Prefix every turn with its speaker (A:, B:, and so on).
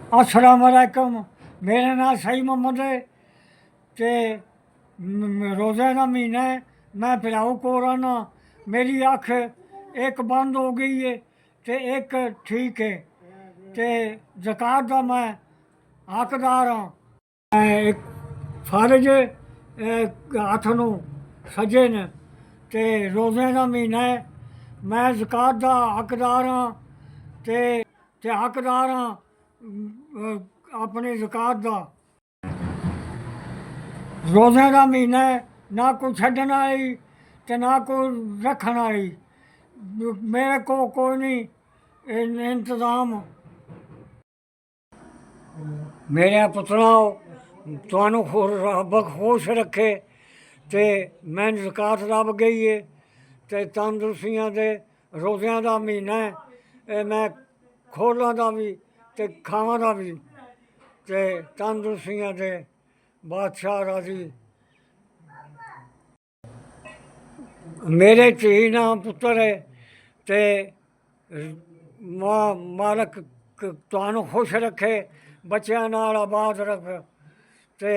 A: अस्सलाम वालेकुम। मेरा नाम सही मोहम्मद है ते रोज़े का महीना है। मैं पिलाऊ को रहना। मेरी अख एक बंद हो गई है ते एक ठीक है ते ज़कात का मैं हकदार हाँ। एक फर्ज हथ नूं सजे ने ते रोज़े का महीना है। मैं ज़कात का हकदार हाँ ते हकदार हाँ अपनी ज़कात का। रोज़े का महीना है, ना कोई छड्डण वाली ते ना कोई रखण वाली। मेरे को कोई नहीं इंतज़ाम। मेरे पुत्तराओ, तुहानू रब खुश रखे ते मैं ज़कात रब गई है ते तंदरुस्तियां दे। रोज़ियां का महीना है, मैं खोलां दा भी ते खावां दा भी ते तंदरुस्तियां दे बादशाह राजी। मेरे धी ना पुत्तर है ते मालक तुहानू खुश रखे, बच्चों नाल आबाद रख ते